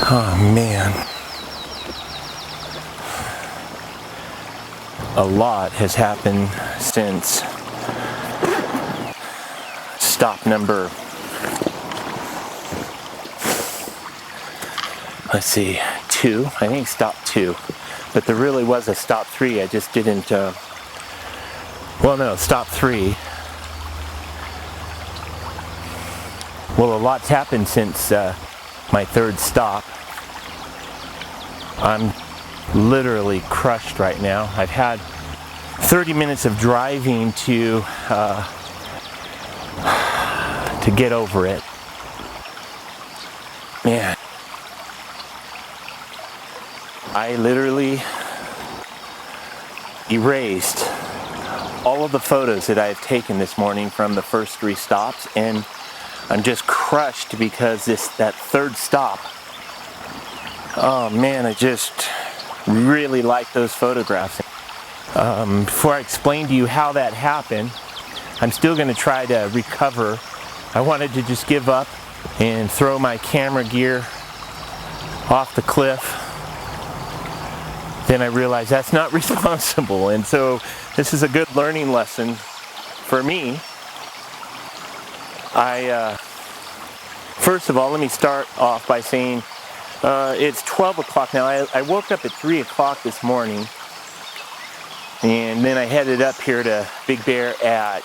Oh man. A lot has happened since stop number, let's see, 2. I think stop 2. But there really was a stop 3. I just didn't, well, no, stop 3. Well, a lot's happened since my 3rd stop. I'm literally crushed right now. I've had 30 minutes of driving to get over it. Man, I literally erased all of the photos that I've taken this morning from the first 3 stops, and I'm just crushed because that 3rd stop, oh man, I just really like those photographs. Before I explain to you how that happened, I'm still going to try to recover. I wanted to just give up and throw my camera gear off the cliff. Then I realized that's not responsible, and so this is a good learning lesson for me. First of all, let me start off by saying it's 12 o'clock now. I woke up at 3 o'clock this morning, and then I headed up here to Big Bear at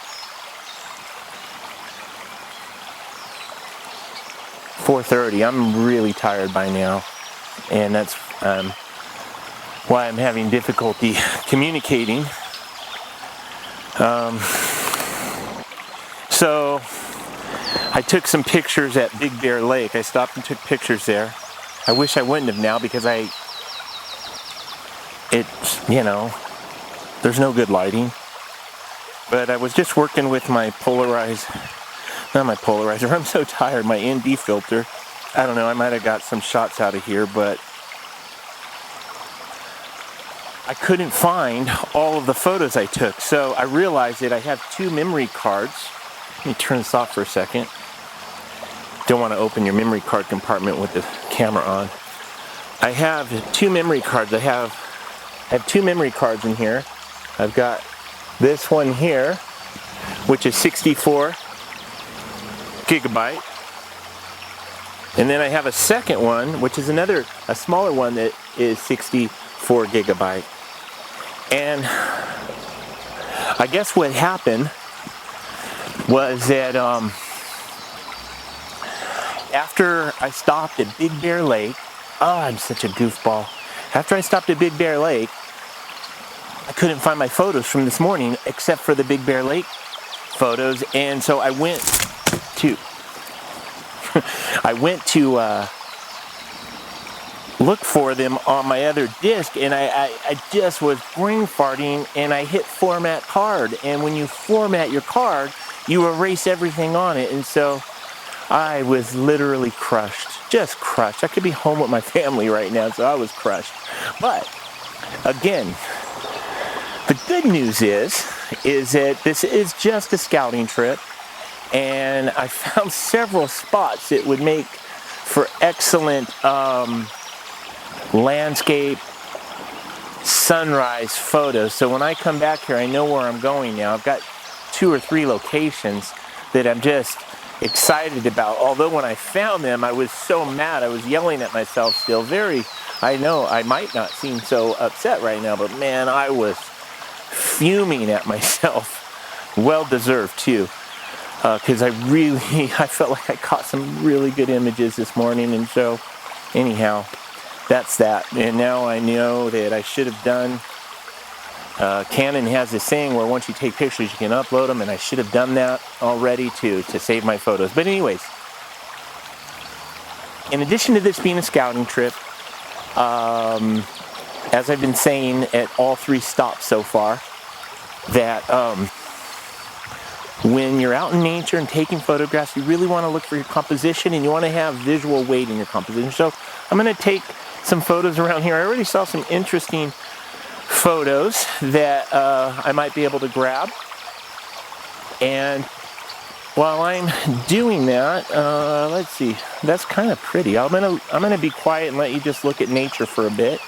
4:30. I'm really tired by now, and that's why I'm having difficulty communicating. So I took some pictures at Big Bear Lake. I stopped and took pictures there. I wish I wouldn't have now because there's no good lighting. But I was just working with my polarizer, I'm so tired, my ND filter. I don't know, I might have got some shots out of here, but I couldn't find all of the photos I took. So I realized that I have 2 memory cards. Let me turn this off for a second. Don't want to open your memory card compartment with the camera on. I have 2 memory cards. I have 2 memory cards in here. I've got this one here, which is 64 gigabyte. And then I have a second one, which is a smaller one that is 64 gigabyte. And I guess what happened was that after I stopped at Big Bear Lake, I'm such a goofball. After I stopped at Big Bear Lake, I couldn't find my photos from this morning except for the Big Bear Lake photos, and so I went to look for them on my other disc, and I just was brain farting, and I hit format card, and when you format your card, you erase everything on it, and so I was literally crushed, just crushed. I could be home with my family right now, so I was crushed. But again, the good news is that this is just a scouting trip, and I found several spots that would make for excellent landscape sunrise photos. So when I come back here, I know where I'm going now. I've got 2 or 3 locations that I'm just excited about. Although when I found them, I was so mad. I was yelling at myself still. I know I might not seem so upset right now, but man, I was fuming at myself. Well deserved too, because I felt like I caught some really good images this morning, and so anyhow, that's that. And now I know that I should have done, Canon has this saying where once you take pictures you can upload them, and I should have done that already to save my photos. But anyways, in addition to this being a scouting trip, as I've been saying at all 3 stops so far, that when you're out in nature and taking photographs, you really want to look for your composition, and you want to have visual weight in your composition. So I'm going to take some photos around here. I already saw some interesting photos that I might be able to grab, and While I'm doing that, let's see, that's kind of pretty. I'm gonna be quiet and let you just look at nature for a bit.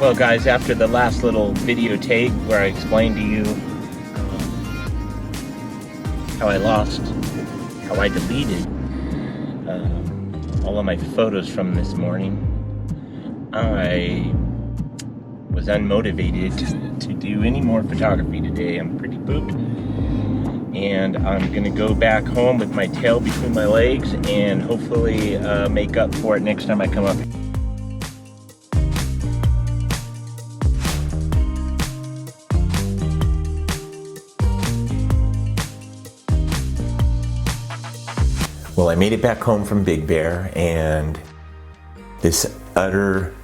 Well guys, after the last little video take where I explained to you how I deleted all of my photos from this morning, I was unmotivated to do any more photography today. I'm pretty pooped, and I'm gonna go back home with my tail between my legs and hopefully make up for it next time I come up. Well, I made it back home from Big Bear, and this utter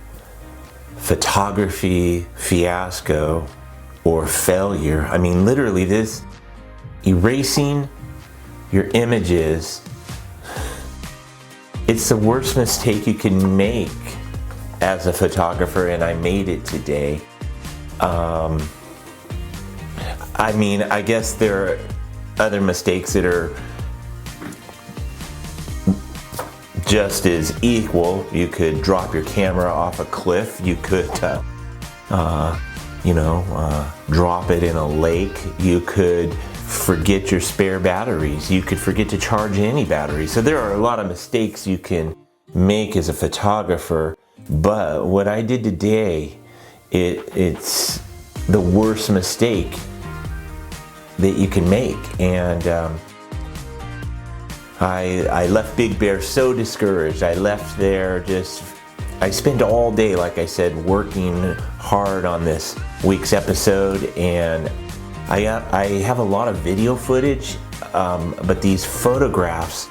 photography fiasco or failure, I mean literally this erasing your images, it's the worst mistake you can make as a photographer, and I made it today. I mean, I guess there are other mistakes that are just as equal. You could drop your camera off a cliff. You could, drop it in a lake. You could forget your spare batteries. You could forget to charge any batteries. So there are a lot of mistakes you can make as a photographer. But what I did today, it's the worst mistake that you can make. And I left Big Bear so discouraged. I left there I spent all day, like I said, working hard on this week's episode, and I have a lot of video footage, but these photographs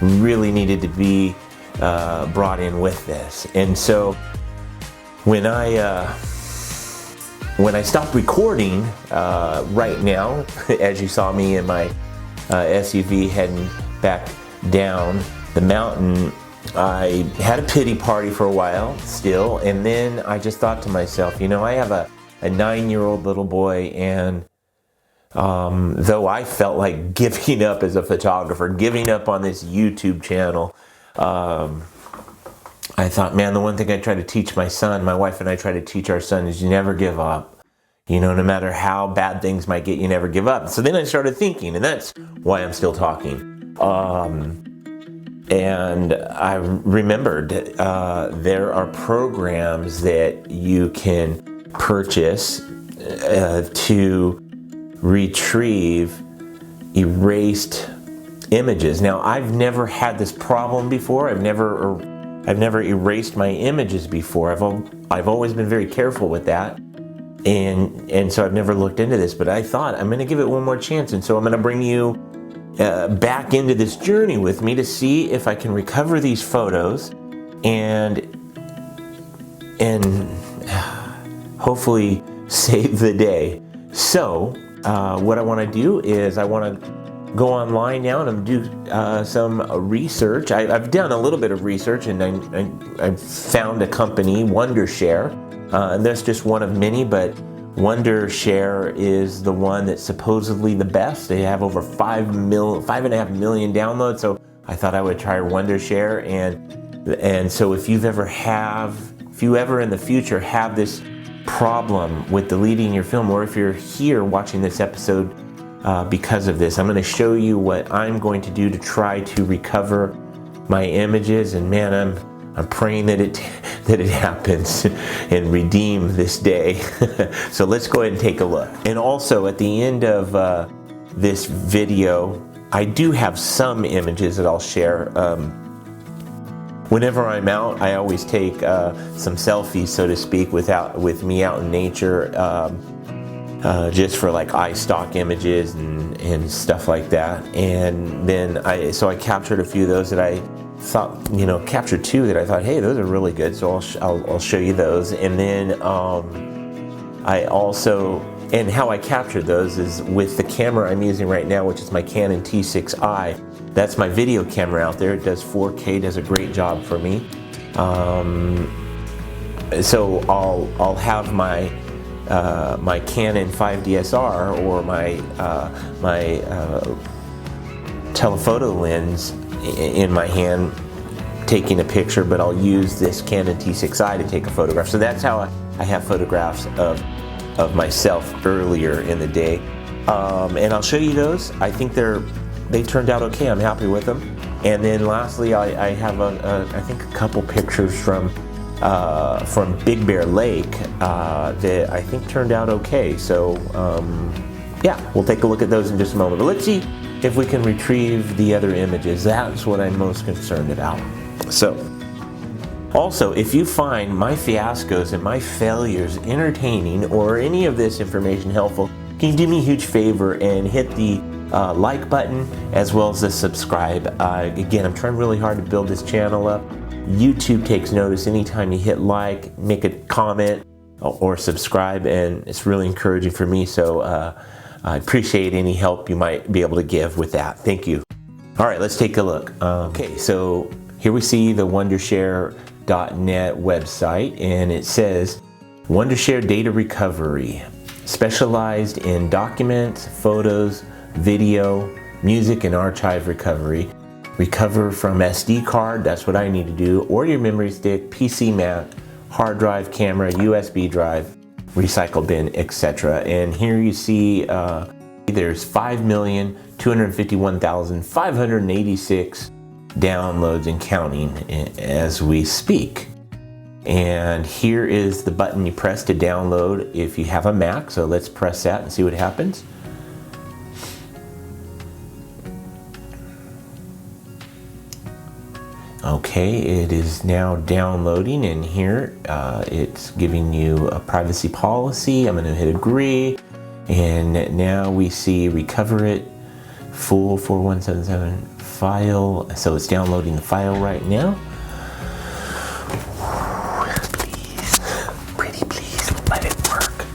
really needed to be brought in with this. And so when I stopped recording right now, as you saw me in my SUV heading back down the mountain, I had a pity party for a while still, and then I just thought to myself, you know, I have a 9-year-old little boy, and though I felt like giving up as a photographer, giving up on this YouTube channel, I thought, man, the one thing I try to teach my son, my wife and I try to teach our son, is you never give up. You know, no matter how bad things might get, you never give up. So then I started thinking, and that's why I'm still talking. And I remembered there are programs that you can purchase to retrieve erased images. Now, I've never had this problem before. I've never erased my images before. I've always been very careful with that. And so I've never looked into this, but I thought I'm going to give it one more chance. And so I'm going to bring you back into this journey with me to see if I can recover these photos and hopefully save the day. So what I want to do is I want to go online now and I'm do some research. I've done a little bit of research, and I found a company, Wondershare, and that's just one of many, but Wondershare is the one that's supposedly the best. They have over 5.5 million downloads, so I thought I would try Wondershare. And so if you ever in the future have this problem with deleting your film, or if you're here watching this episode because of this, I'm going to show you what I'm going to do to try to recover my images. And man, I'm praying that it happens and redeem this day. So let's go ahead and take a look. And also at the end of this video, I do have some images that I'll share. Whenever I'm out, I always take some selfies, so to speak, with me out in nature, just for like iStock images and stuff like that. And then I captured a few of those that I thought, captured two that I thought, hey, those are really good. So I'll show you those. And then I also, and how I captured those is with the camera I'm using right now, which is my Canon T6i. That's my video camera out there. It does 4K, does a great job for me. So I'll have my my Canon 5DSR or my telephoto lens in my hand taking a picture, but I'll use this Canon T6i to take a photograph. So that's how I have photographs of myself earlier in the day. And I'll show you those. I think they turned out okay. I'm happy with them. And then lastly, I have I think a couple pictures from Big Bear Lake that I think turned out okay. So yeah, we'll take a look at those in just a moment. But let's see if we can retrieve the other images. That's what I'm most concerned about. So also, if you find my fiascos and my failures entertaining, or any of this information helpful, can you do me a huge favor and hit the like button as well as the subscribe. Again, I'm trying really hard to build this channel up. YouTube takes notice anytime you hit like, make a comment, or subscribe, and it's really encouraging for me. So I appreciate any help you might be able to give with that. Thank you. All right, let's take a look. Okay, so here we see the Wondershare.net website, and it says Wondershare Data Recovery, specialized in documents, photos, video, music, and archive recovery. Recover from SD card, that's what I need to do, or your memory stick, PC Mac, hard drive, camera, USB drive, recycle bin, etc. And here you see there's 5,251,586 downloads and counting as we speak. And here is the button you press to download if you have a Mac. So let's press that and see what happens. Okay, it is now downloading, and here it's giving you a privacy policy. I'm going to hit agree, and now we see recover it full 4177 file. So it's downloading the file right now. Please let it work.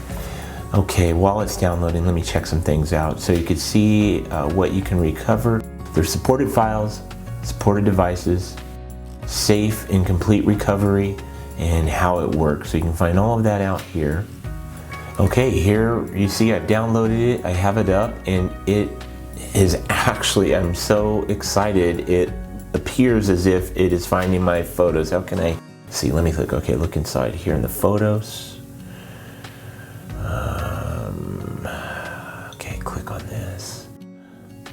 Okay, while it's downloading, let me check some things out. So you can see what you can recover. There's supported files, supported devices, safe and complete recovery, and how it works. So you can find all of that out here. Okay, here you see I've downloaded it, I have it up, and it is actually, I'm so excited, it appears as if it is finding my photos. How can I see? Let me click. Okay, look inside here in the photos. Okay, click on this.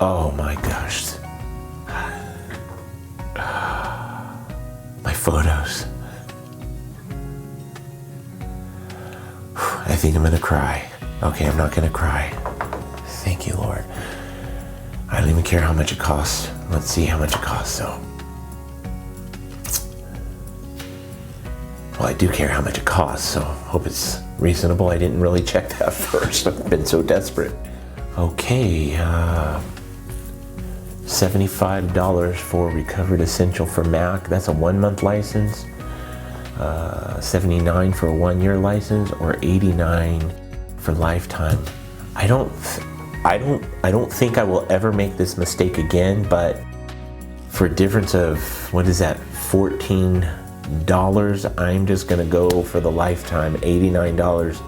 Oh my gosh. My photos. I think I'm gonna cry. Okay, I'm not gonna cry. Thank you, Lord. I don't even care how much it costs. Let's see how much it costs, though. Well, I do care how much it costs, so hope it's reasonable. I didn't really check that first. I've been so desperate. Okay, $75 for Recovered Essential for Mac. That's a 1-month license. $79 for a 1-year license, or $89 for lifetime. I don't I don't think I will ever make this mistake again, but for a difference of, what is that, $14, I'm just gonna go for the lifetime, $89.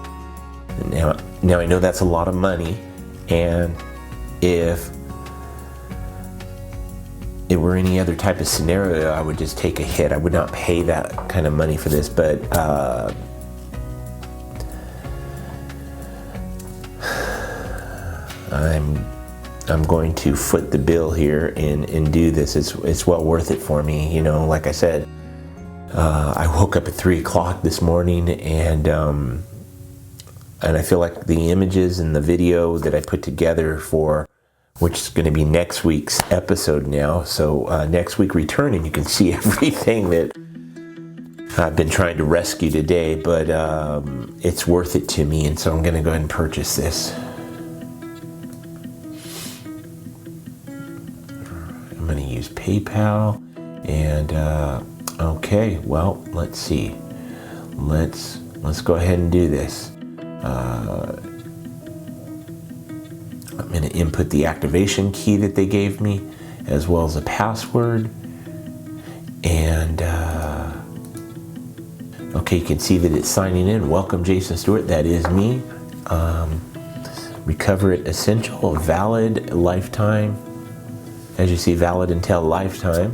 Now I know that's a lot of money, and if it were any other type of scenario, I would just take a hit. I would not pay that kind of money for this, but I'm going to foot the bill here and do this. It's well worth it for me. You know, like I said, I woke up at 3 o'clock this morning, and I feel like the images and the video that I put together for, which is going to be next week's episode now. So next week returning, you can see everything that I've been trying to rescue today, but it's worth it to me, and so I'm going to go ahead and purchase this. I'm going to use PayPal, and okay, well, let's see. Let's go ahead and do this. I'm going to input the activation key that they gave me, as well as a password. And okay, you can see that it's signing in. Welcome, Jason Stewart. That is me. Recover it essential, valid lifetime. As you see, valid until lifetime.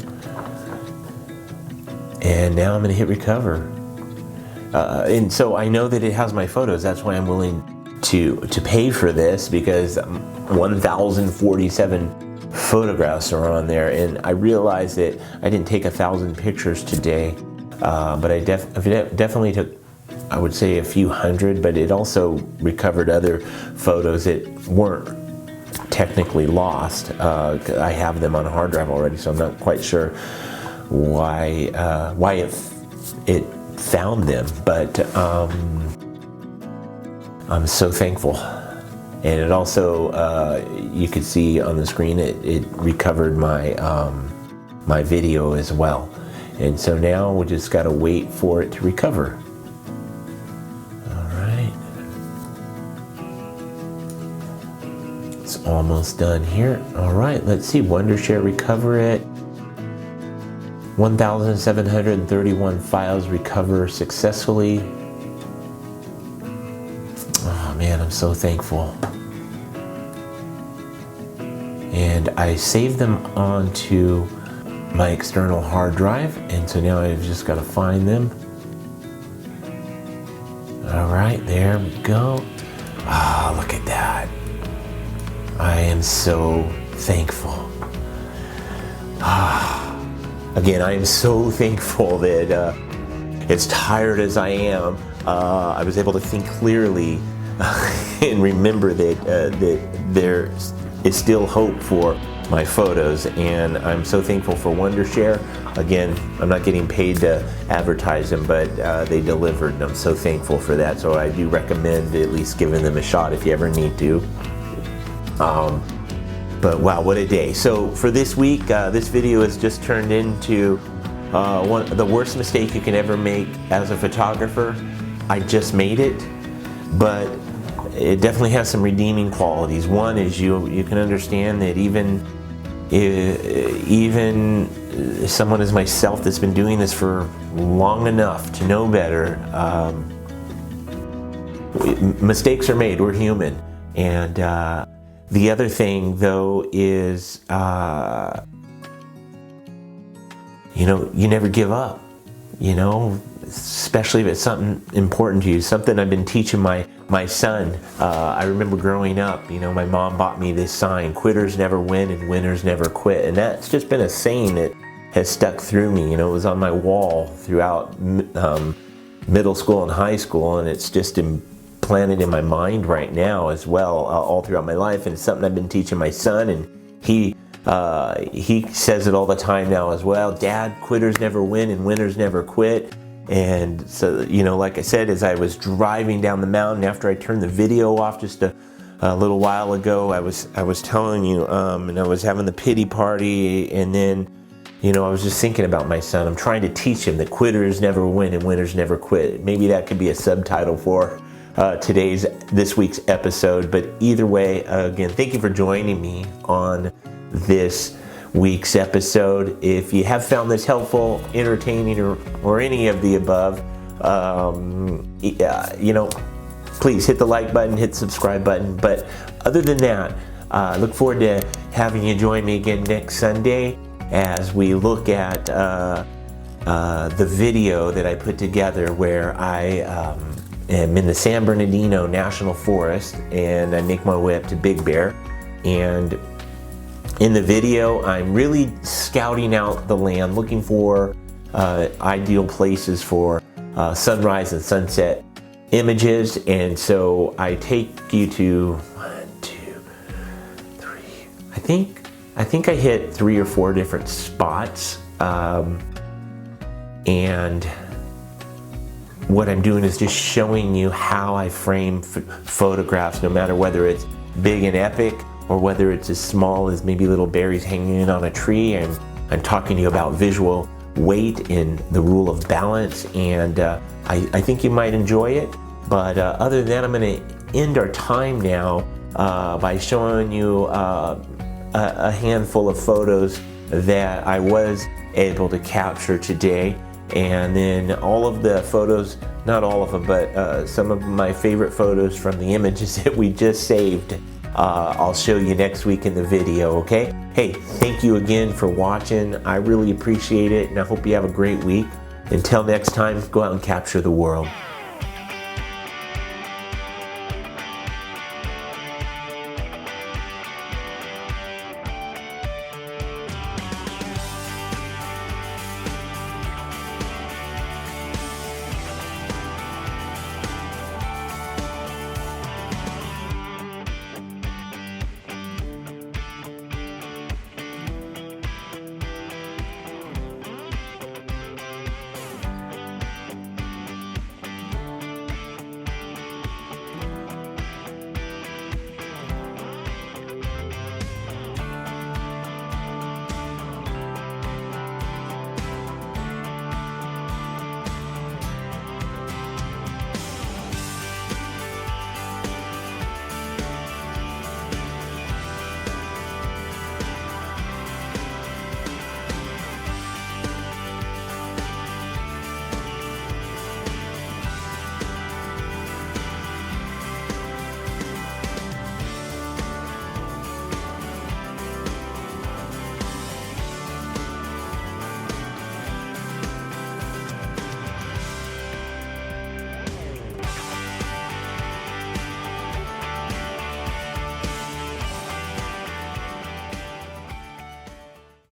And now I'm going to hit recover. And so I know that it has my photos. That's why I'm willing to pay for this, because 1,047 photographs are on there, and I realized that I didn't take 1,000 pictures today, but I definitely took, I would say, a few hundred, but it also recovered other photos that weren't technically lost. I have them on a hard drive already, so I'm not quite sure why it found them, but I'm so thankful. And it also, you could see on the screen, it recovered my my video as well. And so now we just got to wait for it to recover. All right. It's almost done here. All right, let's see. Wondershare recover it. 1,731 files recover successfully. Oh man, I'm so thankful. And I saved them onto my external hard drive, and so now I've just got to find them. All right, there we go. Ah, look at that. I am so thankful. Again, I am so thankful that as tired as I am, I was able to think clearly and remember that there is still hope for my photos, and I'm so thankful for Wondershare. Again, I'm not getting paid to advertise them, but they delivered, and I'm so thankful for that. So I do recommend at least giving them a shot if you ever need to. But wow, what a day. So for this week, this video has just turned into the worst mistake you can ever make as a photographer. I just made it, but it definitely has some redeeming qualities. One is you can understand that even someone as myself that's been doing this for long enough to know better, mistakes are made. We're human. And the other thing, though, is you never give up, especially if it's something important to you. Something I've been teaching my son. I remember growing up, my mom bought me this sign: quitters never win and winners never quit. And that's just been a saying that has stuck through me. It was on my wall throughout middle school and high school, and it's just implanted in my mind right now as well, all throughout my life. And it's something I've been teaching my son, and he says it all the time now as well. Dad, quitters never win and winners never quit. And so, like I said, as I was driving down the mountain after I turned the video off just a little while ago, I was telling you, and I was having the pity party, and then, I was just thinking about my son. I'm trying to teach him that quitters never win and winners never quit. Maybe that could be a subtitle for this week's episode. But either way, again, thank you for joining me on this week's episode. If you have found this helpful, entertaining, or any of the above, please hit the like button, hit the subscribe button. But other than that, look forward to having you join me again next Sunday as we look at the video that I put together where I am in the San Bernardino National Forest and I make my way up to Big Bear. And in the video, I'm really scouting out the land, looking for ideal places for sunrise and sunset images. And so I take you to 1, 2, 3. I think I hit 3 or 4 different spots. And what I'm doing is just showing you how I frame photographs, no matter whether it's big and epic or whether it's as small as maybe little berries hanging on a tree. And I'm talking to you about visual weight and the rule of balance, and I think you might enjoy it. But other than that, I'm going to end our time now by showing you a handful of photos that I was able to capture today. And then all of the photos, not all of them, but some of my favorite photos from the images that we just saved, I'll show you next week in the video, okay? Hey, thank you again for watching. I really appreciate it, and I hope you have a great week. Until next time, go out and capture the world.